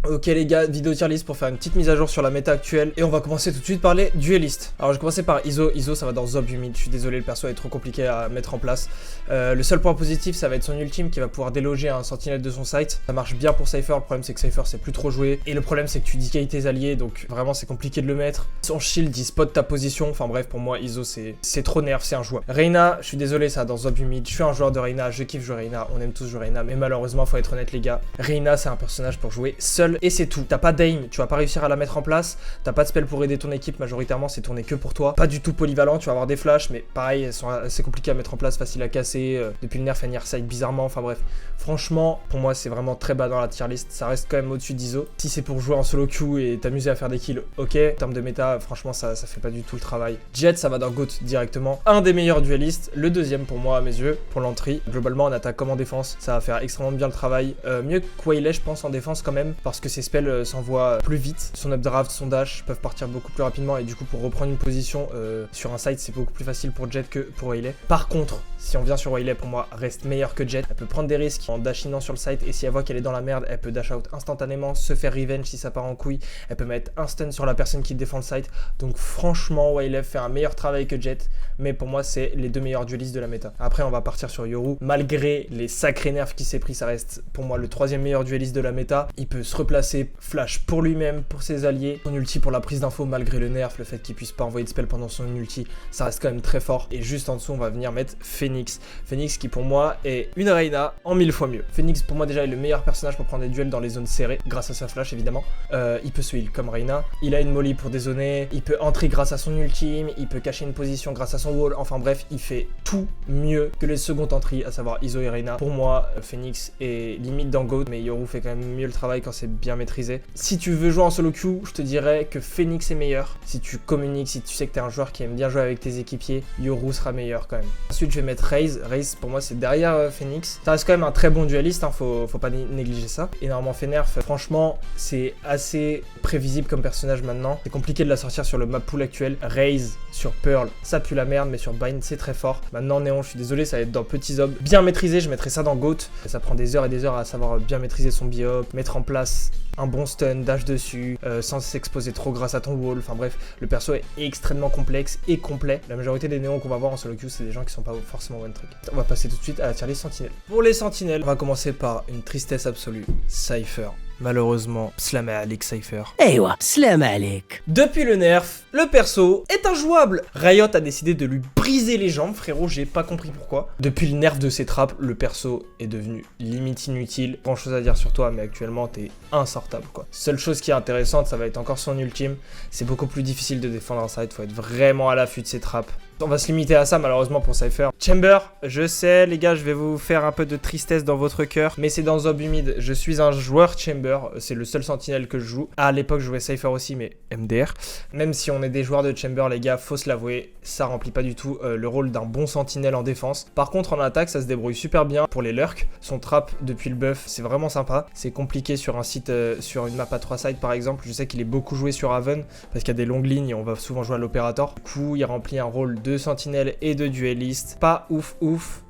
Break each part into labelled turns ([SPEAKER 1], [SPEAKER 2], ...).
[SPEAKER 1] Ok les gars, vidéo tier list pour faire une petite mise à jour sur la méta actuelle. Et on va commencer tout de suite par les duellistes. Alors je vais commencer par Iso. Iso ça va dans Zob humide. Je suis désolé, le perso est trop compliqué à mettre en place. Le seul point positif ça va être son ultime qui va pouvoir déloger un sentinelle de son site. Ça marche bien pour Cypher, le problème c'est que Cypher c'est plus trop joué. Et le problème c'est que tu decay tes alliés, donc vraiment c'est compliqué de le mettre. Son shield il spot ta position. Enfin bref, pour moi Iso c'est trop nerf, c'est un joueur. Reyna, je suis désolé, ça va dans Zob humide. Je suis un joueur de Reyna, je kiffe jouer Reyna, on aime tous jouer Reyna. Mais malheureusement faut être honnête les gars, Reyna c'est un personnage pour jouer seul et c'est tout. T'as pas d'aim, tu vas pas réussir à la mettre en place, t'as pas de spell pour aider ton équipe, majoritairement c'est tourné que pour toi, pas du tout polyvalent, tu vas avoir des flashs, mais pareil, elles sont assez compliquées à mettre en place, facile à casser, depuis le nerf elle side bizarrement, enfin bref, franchement, pour moi c'est vraiment très bas dans la tier list, ça reste quand même au-dessus d'Iso. Si c'est pour jouer en solo queue et t'amuser à faire des kills, ok, en termes de méta, franchement ça fait pas du tout le travail. Jett ça va dans GOAT directement, un des meilleurs duellistes, le deuxième pour moi à mes yeux, pour l'entrée, globalement en attaque comme en défense, ça va faire extrêmement bien le travail, mieux que Waylay je pense en défense quand même, parce que ses spells s'envoient plus vite, son updraft, son dash peuvent partir beaucoup plus rapidement et du coup pour reprendre une position sur un site c'est beaucoup plus facile pour Jett que pour Waylay. Par contre, si on vient sur Waylay pour moi reste meilleur que Jett, elle peut prendre des risques en dashinant sur le site et si elle voit qu'elle est dans la merde, elle peut dash out instantanément, se faire revenge si ça part en couille, elle peut mettre un stun sur la personne qui défend le site, donc franchement Waylay fait un meilleur travail que Jett, mais pour moi c'est les deux meilleurs duellistes de la méta. Après on va partir sur Yoru, malgré les sacrés nerfs qu'il s'est pris, ça reste pour moi le troisième meilleur duelliste de la méta, il peut se replacer flash pour lui-même, pour ses alliés, son ulti pour la prise d'info malgré le nerf, le fait qu'il puisse pas envoyer de spell pendant son ulti, ça reste quand même très fort. Et juste en dessous on va venir mettre Phoenix. Phoenix qui pour moi est une Reyna en 1000 fois mieux. Phoenix pour moi déjà est le meilleur personnage pour prendre des duels dans les zones serrées, grâce à sa flash évidemment. Il peut se heal comme Reyna, il a une molly pour dézoner, il peut entrer grâce à son ultime, il peut cacher une position grâce à son wall, enfin bref il fait tout mieux que les secondes entries, à savoir Iso et Reyna. Pour moi Phoenix est limite dans GOAT, mais Yoru fait quand même mieux le travail quand c'est bien maîtrisé. Si tu veux jouer en solo queue, je te dirais que Phoenix est meilleur. Si tu communiques, si tu sais que t'es un joueur qui aime bien jouer avec tes équipiers, Yoru sera meilleur quand même. Ensuite je vais mettre Raze. Raze pour moi c'est derrière Phoenix. Ça reste quand même un très bon dueliste, hein, faut pas négliger ça. Énormément fait nerf, franchement c'est assez prévisible comme personnage maintenant. C'est compliqué de la sortir sur le map pool actuel. Raze sur Pearl, ça pue la merde, mais sur Bind c'est très fort. Maintenant Néon, je suis désolé, ça va être dans Petit Zob. Bien maîtrisé, je mettrai ça dans GOAT. Ça prend des heures et des heures à savoir bien maîtriser son biop, mettre en place un bon stun, dash dessus, sans s'exposer trop grâce à ton wall, enfin bref, le perso est extrêmement complexe et complet. La majorité des néons qu'on va voir en solo queue, c'est des gens qui sont pas forcément one trick. On va passer tout de suite à la tier list sentinelle. Pour les sentinelles, on va commencer par une tristesse absolue, Cypher. Malheureusement, Slam Alik Cypher.
[SPEAKER 2] Eywa, Slam Alik.
[SPEAKER 1] Depuis le nerf, le perso est injouable. Riot a décidé de lui briser les jambes, frérot, j'ai pas compris pourquoi. Depuis le nerf de ses trappes, le perso est devenu limite inutile. Grand chose à dire sur toi, mais actuellement t'es insortable quoi. Seule chose qui est intéressante, ça va être encore son ultime. C'est beaucoup plus difficile de défendre un side, faut être vraiment à l'affût de ses trappes. On va se limiter à ça malheureusement pour Cypher. Chamber, je sais les gars, je vais vous faire un peu de tristesse dans votre cœur, mais c'est dans Zob humide. Je suis un joueur Chamber, c'est le seul sentinelle que je joue. À l'époque je jouais Cypher aussi, mais MDR. Même si on est des joueurs de Chamber les gars, faut se l'avouer, ça remplit pas du tout le rôle d'un bon sentinelle en défense. Par contre en attaque ça se débrouille super bien pour les lurks. Son trap depuis le buff c'est vraiment sympa. C'est compliqué sur un site, sur une map à 3 sides par exemple. Je sais qu'il est beaucoup joué sur Haven parce qu'il y a des longues lignes et on va souvent jouer à l'opérateur. Du coup il remplit un rôle de sentinelle et de duelliste. Pas ouf.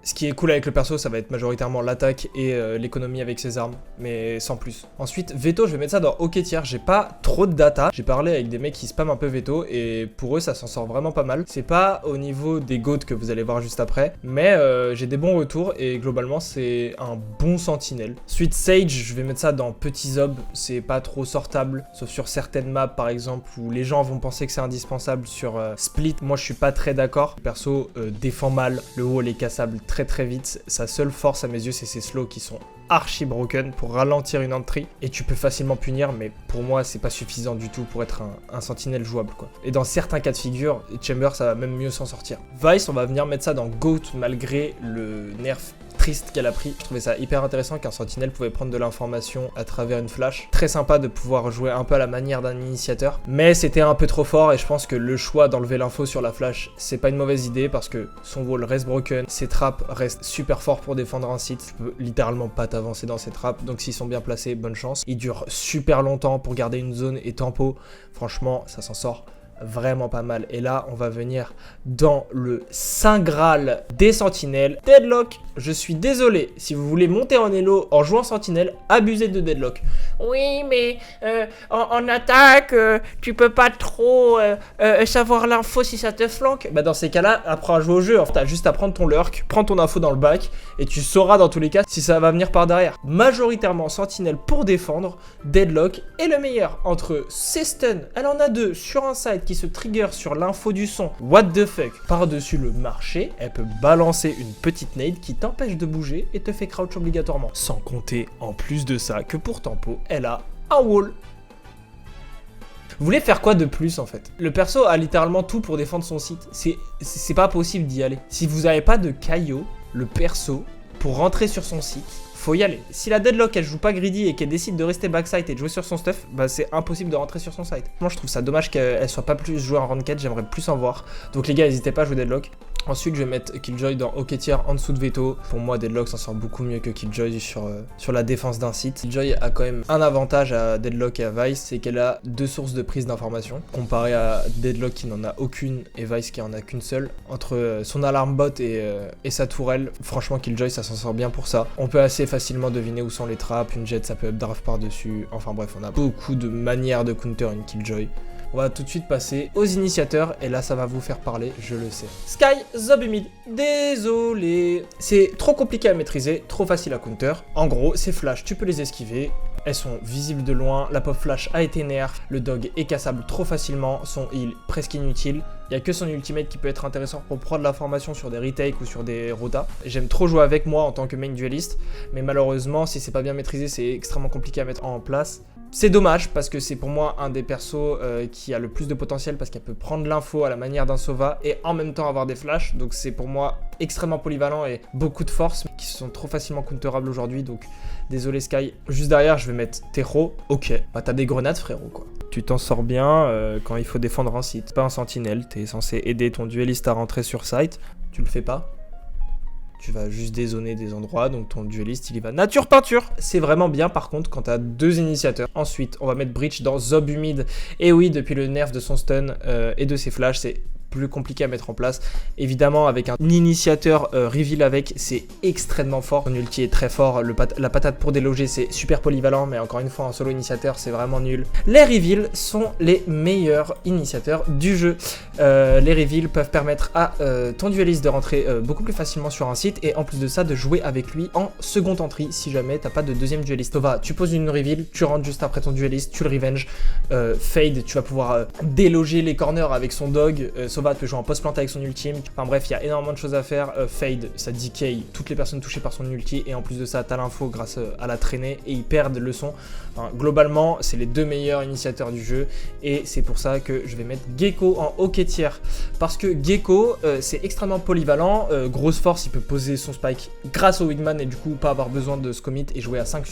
[SPEAKER 1] Ce qui est cool avec le perso, ça va être majoritairement l'attaque et l'économie avec ses armes, mais sans plus. Ensuite, Veto, je vais mettre ça dans OK tier. J'ai pas trop de data. J'ai parlé avec des mecs qui spamment un peu Veto et pour eux, ça s'en sort vraiment pas mal. C'est pas au niveau des GOAT que vous allez voir juste après, mais j'ai des bons retours et globalement, c'est un bon sentinelle. Ensuite, Sage, je vais mettre ça dans Petit Zob. C'est pas trop sortable, sauf sur certaines maps par exemple où les gens vont penser que c'est indispensable. Sur Split, moi je suis pas très d'accord. Le perso défend mal, le wall est cassable très vite. Sa seule force à mes yeux c'est ses slows qui sont archi broken pour ralentir une entry et tu peux facilement punir, mais pour moi c'est pas suffisant du tout pour être un sentinelle jouable quoi. Et dans certains cas de figure, Chamber ça va même mieux s'en sortir. Vice, on va venir mettre ça dans GOAT malgré le nerf triste qu'elle a pris. Je trouvais ça hyper intéressant qu'un sentinelle pouvait prendre de l'information à travers une flash. Très sympa de pouvoir jouer un peu à la manière d'un initiateur, mais c'était un peu trop fort et je pense que le choix d'enlever l'info sur la flash c'est pas une mauvaise idée parce que son wall reste broken, ses trappes restent super forts pour défendre un site. Tu peux littéralement pas t'avancer dans ces trappes, donc s'ils sont bien placés, bonne chance. Ils durent super longtemps pour garder une zone et tempo. Franchement, ça s'en sort vraiment pas mal. Et là, on va venir dans le Saint Graal des sentinelles, Deadlock. Je suis désolé, si vous voulez monter en elo en jouant sentinelle, abusez de Deadlock.
[SPEAKER 3] Oui, mais en attaque, tu peux pas trop savoir l'info si ça te flanque.
[SPEAKER 1] Bah dans ces cas-là, apprends à jouer au jeu. T'as juste à prendre ton lurk, prends ton info dans le bac et tu sauras dans tous les cas si ça va venir par derrière. Majoritairement sentinelle pour défendre, Deadlock est le meilleur entre ses stuns. Elle en a 2 sur un side qui se trigger sur l'info du son. What the fuck. Par-dessus le marché, elle peut balancer une petite nade qui t'empêche de bouger et te fait crouch obligatoirement. Sans compter en plus de ça que pour tempo, elle a un wall. Vous voulez faire quoi de plus en fait? Le perso a littéralement tout pour défendre son site. C'est pas possible d'y aller. Si vous avez pas de Kaio, le perso, pour rentrer sur son site, faut y aller. Si la Deadlock elle joue pas greedy et qu'elle décide de rester backside et de jouer sur son stuff, bah c'est impossible de rentrer sur son site. Moi je trouve ça dommage qu'elle soit pas plus jouée en ranked, j'aimerais plus en voir. Donc les gars, n'hésitez pas à jouer Deadlock. Ensuite, je vais mettre Killjoy dans OK tier en dessous de Veto. Pour moi, Deadlock s'en sort beaucoup mieux que Killjoy sur la défense d'un site. Killjoy a quand même un avantage à Deadlock et à Vice, c'est qu'elle a 2 sources de prise d'information, comparé à Deadlock qui n'en a aucune et Vice qui en a qu'une seule. Entre son alarme bot et sa tourelle, franchement, Killjoy, ça s'en sort bien pour ça. On peut assez facilement deviner où sont les trappes, une jet, ça peut updraft par-dessus. Enfin bref, on a beaucoup de manières de counter une Killjoy. On va tout de suite passer aux initiateurs et là ça va vous faire parler, je le sais. Skye, Zob humide, désolé. C'est trop compliqué à maîtriser, trop facile à counter. En gros, ces flashs, tu peux les esquiver. Elles sont visibles de loin, la pop flash a été nerf, le dog est cassable trop facilement, son heal presque inutile. Il n'y a que son ultimate qui peut être intéressant pour prendre l'information sur des retakes ou sur des rotas. J'aime trop jouer avec moi en tant que main dueliste, mais malheureusement si c'est pas bien maîtrisé c'est extrêmement compliqué à mettre en place. C'est dommage parce que c'est pour moi un des persos qui a le plus de potentiel parce qu'elle peut prendre l'info à la manière d'un Sova et en même temps avoir des flashs. Donc c'est pour moi extrêmement polyvalent et beaucoup de force qui sont trop facilement counterables aujourd'hui. Donc désolé Skye. Juste derrière je vais mettre Tero. Ok, bah t'as des grenades frérot quoi. Tu t'en sors bien quand il faut défendre un site. Pas un sentinelle, t'es censé aider ton dueliste à rentrer sur site. Tu le fais pas. Tu vas juste dézoner des endroits, donc ton dueliste il y va nature peinture. C'est vraiment bien par contre quand t'as 2 initiateurs. Ensuite on va mettre Breach dans Zob humide. Et oui, depuis le nerf de son stun et de ses flashs, c'est plus compliqué à mettre en place. Évidemment avec un initiateur reveal avec, c'est extrêmement fort. Son ulti est très fort, la patate pour déloger c'est super polyvalent, mais encore une fois en solo initiateur c'est vraiment nul. Les reveals sont les meilleurs initiateurs du jeu. Les reveals peuvent permettre à ton dueliste de rentrer beaucoup plus facilement sur un site et en plus de ça de jouer avec lui en second entry si jamais t'as pas de deuxième dueliste. Sova, tu poses une reveal, tu rentres juste après ton dueliste, tu le revenge. Fade, tu vas pouvoir déloger les corners avec son dog. Sova peut jouer en post-plant avec son ultime. Enfin bref, il y a énormément de choses à faire. Fade, ça decay toutes les personnes touchées par son ulti et en plus de ça, t'as l'info grâce à la traînée et ils perdent le son. Enfin, globalement, c'est les 2 meilleurs initiateurs du jeu et c'est pour ça que je vais mettre Gecko en OK tier parce que Gecko, c'est extrêmement polyvalent. Grosse force, il peut poser son spike grâce au wingman et du coup pas avoir besoin de se commit et jouer à 5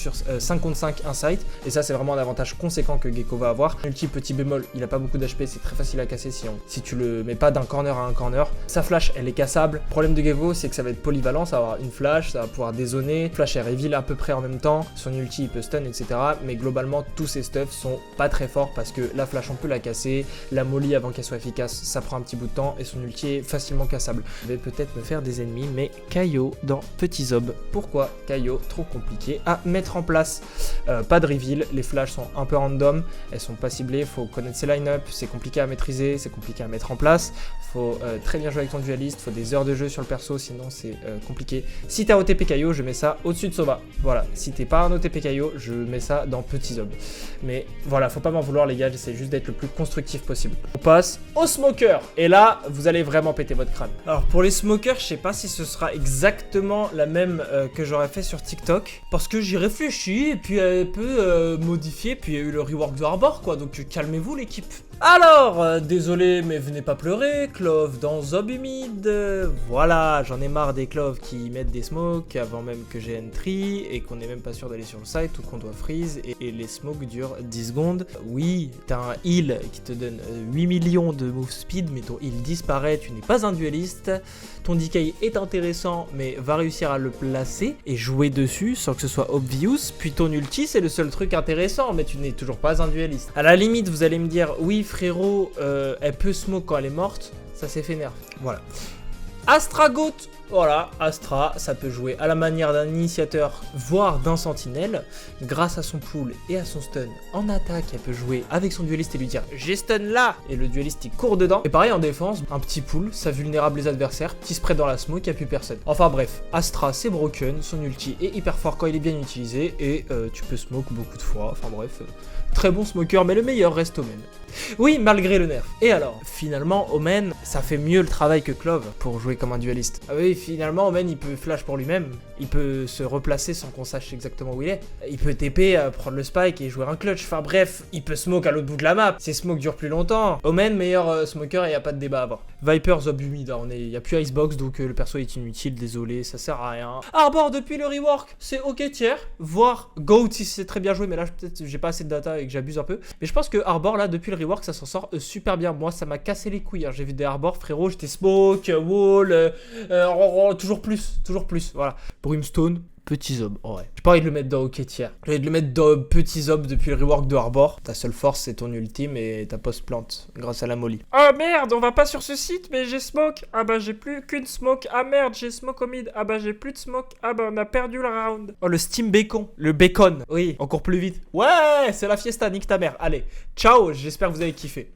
[SPEAKER 1] contre 5 inside. Et ça, c'est vraiment un avantage conséquent que Gecko va avoir. Ulti, petit bémol, il a pas beaucoup d'HP, c'est très facile à casser si tu le mets pas d'un corner à un corner. Sa flash, elle est cassable. Le problème de Gecko, c'est que ça va être polyvalent, ça va avoir une flash, ça va pouvoir dézoner. Flash et reveal à peu près en même temps. Son ulti, il peut stun, etc. Mais globalement, tous ces stuffs sont pas très forts parce que la flash, on peut la casser. La molly, avant qu'elle soit efficace, ça prend un petit bout de temps et son ulti est facilement cassable. Je vais peut-être me faire des ennemis, mais Kaio dans Petit Zob. Pourquoi Kaio? Trop compliqué à mettre en place. Pas de reveal, les flashs sont un peu random, elles sont pas ciblées, faut connaître ses line-up, c'est compliqué à maîtriser, c'est compliqué à mettre en place. Faut très bien jouer avec ton dueliste, faut des heures de jeu sur le perso, sinon c'est compliqué. Si t'as OTP Kaio, je mets ça au-dessus de Sova. Voilà, si t'es pas un OTP Kaio, je mets ça dans Petit Zob. Mais voilà, faut pas m'en vouloir les gars, j'essaie juste d'être le plus constructif possible. On passe au smoker, et là, vous allez vraiment péter votre crâne. Alors pour les smokers, je sais pas si ce sera exactement la même que j'aurais fait sur TikTok, parce que j'y réfléchis, et puis elle peut modifier, puis il y a eu le rework de Harbor, quoi, donc calmez-vous l'équipe. Alors, désolé, mais venez pas pleurer. pleurer, Clove, dans Zob humide. Voilà, j'en ai marre des Cloves qui mettent des smokes avant même que j'ai entry et qu'on n'est même pas sûr d'aller sur le site ou qu'on doit freeze et les smokes durent 10 secondes. Oui, t'as un heal qui te donne 8 millions de move speed, mais ton heal disparaît, tu n'es pas un dueliste. Ton decay est intéressant, mais va réussir à le placer et jouer dessus sans que ce soit obvious. Puis ton ulti, c'est le seul truc intéressant, mais tu n'es toujours pas un dueliste. À la limite, vous allez me dire, oui frérot, elle peut smoke quand elle est morte, ça s'est fait nerf. Voilà. Astragoat, voilà, Astra, ça peut jouer à la manière d'un initiateur, voire d'un sentinelle. Grâce à son pool et à son stun en attaque, elle peut jouer avec son dueliste et lui dire j'ai stun là, et le dueliste il court dedans. Et pareil en défense, un petit pool, ça vulnérable les adversaires, petit spread dans la smoke, il n'y a plus personne. Enfin bref, Astra c'est broken, son ulti est hyper fort quand il est bien utilisé, et tu peux smoke beaucoup de fois, enfin bref, très bon smoker, mais le meilleur reste Omen. Oui, malgré le nerf. Et alors, finalement, Omen, ça fait mieux le travail que Clove pour jouer comme un dueliste. Ah oui, finalement, Omen, il peut flash pour lui-même. Il peut se replacer sans qu'on sache exactement où il est. Il peut TP, prendre le spike et jouer un clutch. Enfin bref, il peut smoke à l'autre bout de la map. Ses smokes durent plus longtemps. Omen, meilleur smoker, il n'y a pas de débat à avoir. Viper, Zob humide, il n'y a plus Icebox, donc le perso est inutile, désolé, ça sert à rien. Arbor, depuis le rework, c'est ok tiers. Voire Goat si c'est très bien joué, mais là, peut-être j'ai pas assez de data et que j'abuse un peu. Mais je pense que Arbor, là, depuis le rework, ça s'en sort super bien. Moi, ça m'a cassé les couilles. Hein. J'ai vu des Arbor, frérot, j'étais smoke, wall, toujours plus, voilà. Brimstone, petit zob, ouais. J'ai pas envie de le mettre dans OK tiers. J'ai envie de le mettre dans petit zob depuis le rework de Arbor. Ta seule force, c'est ton ultime et ta post-plante, grâce à la molly.
[SPEAKER 3] Oh merde, on va pas sur ce site, mais j'ai smoke. Ah bah j'ai plus qu'une smoke. Ah merde, j'ai smoke au mid. Ah bah j'ai plus de smoke. Ah bah on a perdu le round.
[SPEAKER 1] Oh, le steam bacon. Le bacon. Oui, encore plus vite. Ouais, c'est la fiesta, nique ta mère. Allez, ciao, j'espère que vous avez kiffé.